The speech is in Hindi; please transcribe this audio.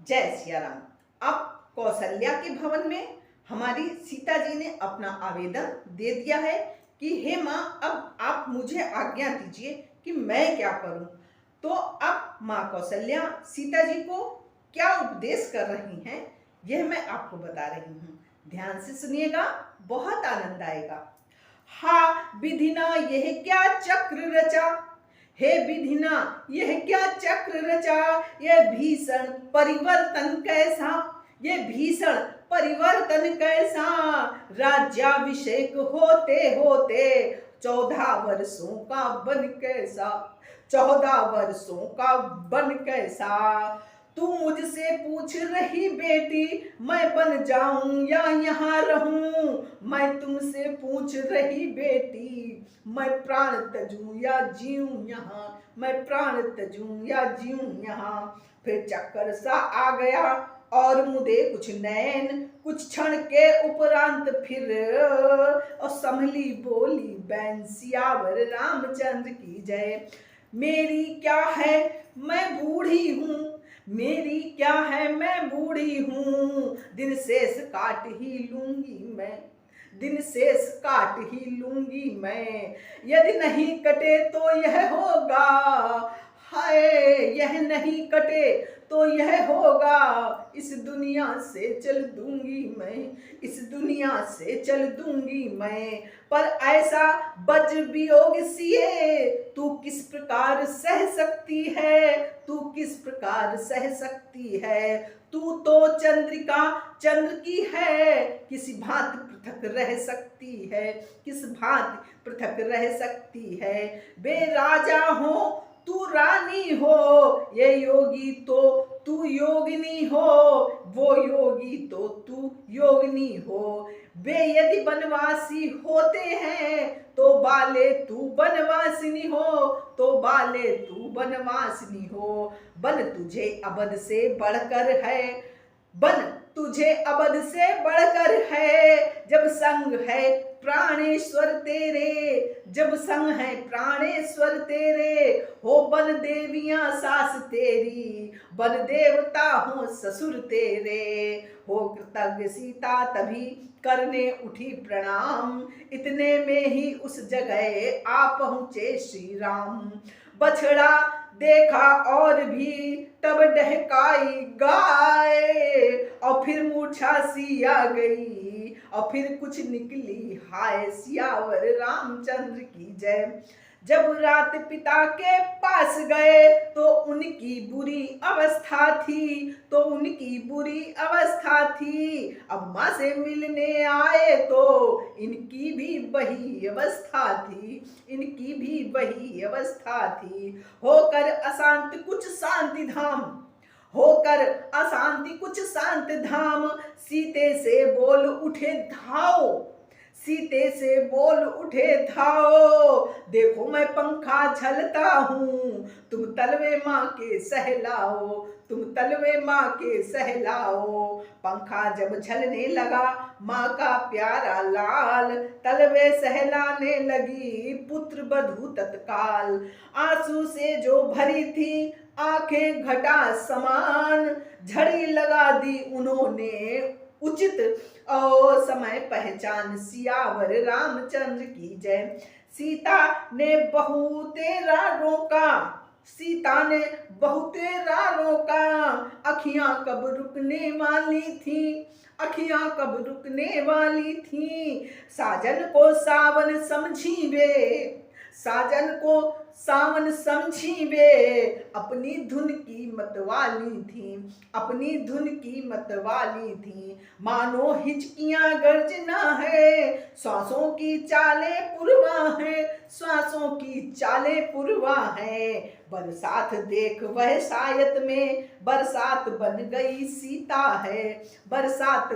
जय सिया राम। अब कौशल्या के भवन में हमारी सीता जी ने अपना आवेदन दे दिया है कि हे माँ, अब आप मुझे आज्ञा दीजिए कि मैं क्या करूं। तो अब माँ कौशल्या सीता जी को क्या उपदेश कर रही हैं, यह मैं आपको बता रही हूँ। ध्यान से सुनिएगा, बहुत आनंद आएगा। हा विधिना यह क्या चक्र रचा, हे विधिना यह क्या चक्र रचा, यह भीषण परिवर्तन कैसा, ये भीषण परिवर्तन कैसा। राज्याभिषेक होते होते 14 वर्षों का बन कैसा, 14 वर्षों का बन कैसा। तू मुझसे पूछ रही बेटी, मैं बन जाऊं या यहाँ रहूं। मैं तुमसे पूछ रही बेटी, मैं प्राण तजूं या जीऊं यहाँ, मैं प्राण तजूं या जीऊं यहाँ। फिर चक्कर सा आ गया और मुदे कुछ नैन, कुछ क्षण के उपरांत फिर और संभली बोली बैन, सियावर रामचंद्र की जय। मेरी क्या है मैं बूढ़ी हूँ, मेरी क्या है मैं बूढ़ी हूँ। दिन शेष काट ही लूंगी मैं, दिन शेष काट ही लूंगी मैं। यदि नहीं कटे तो यह होगा, हाय यह नहीं कटे तो यह होगा। इस दुनिया से चल दूंगी मैं, इस दुनिया से चल दूंगी मैं। पर ऐसा वज वियोग सिए तू किस प्रकार सह सकती है, तू किस प्रकार सह सकती है। तू तो चंद्रिका चंद्र की है, किस भांति पृथक रह सकती है, किस भांति पृथक रह सकती है। वे राजा हो तू रानी हो, ये योगी तो तू योगिनी हो, वो योगी तो तू योगिनी हो। वे यदि बनवासी होते हैं तो बाले तू बनवासिनी हो, तो बाले तू बनवासिनी हो। बन तुझे अबद से बढ़कर है, बन तुझे अबद से बढ़कर है। जब संग है प्राणेश्वर तेरे, जब संग है प्राणेश्वर तेरे। हो बन देवियां सास तेरी, बन देवता हो ससुर तेरे। हो कृतज्ञ सीता तभी करने उठी प्रणाम, इतने में ही उस जगह आ पहुँचे श्री राम। बछड़ा देखा और भी तब डहकाई गाय, और फिर मूर्छा सी आ गई, और फिर कुछ निकली हाय, सियावर रामचंद्र की जय। जब रात पिता के पास गए तो उनकी बुरी अवस्था थी, तो उनकी बुरी अवस्था थी। अब माँ से मिलने आए तो इनकी भी वही अवस्था थी, इनकी भी वही अवस्था थी। होकर अशांत कुछ शांति धाम, होकर अशांति कुछ शांत धाम। सीते से बोल उठे धाओ, सीते से बोल उठे धाओ। देखो मैं पंखा झलता हूँ, तुम तलवे माँ के सहलाओ, तुम तलवे माँ के सहलाओ। पंखा जब झलने लगा माँ का प्यारा लाल, तलवे सहलाने लगी पुत्र बधू तत्काल। आंसू से जो भरी थी आंखें घटा समान, झड़ी लगा दी उन्होंने उचित और समय पहचान, सियावर रामचंद्र की जय। सीता ने बहुतेरा रोका, सीता ने बहुतेरा रोका। अखियां कब रुकने वाली थी, अखियां कब रुकने वाली थी। साजन को सावन समझी वे, साजन को सावन समझी वे। अपनी धुन की मतवाली थी, अपनी धुन की मतवाली थी। मानो हिचकियां गर्जना है, श्वासों की चाले पुरवा है, श्वासों की चाले पुरवा है। बरसात देख वह शायद में, बरसात बन गई सीता है, बरसात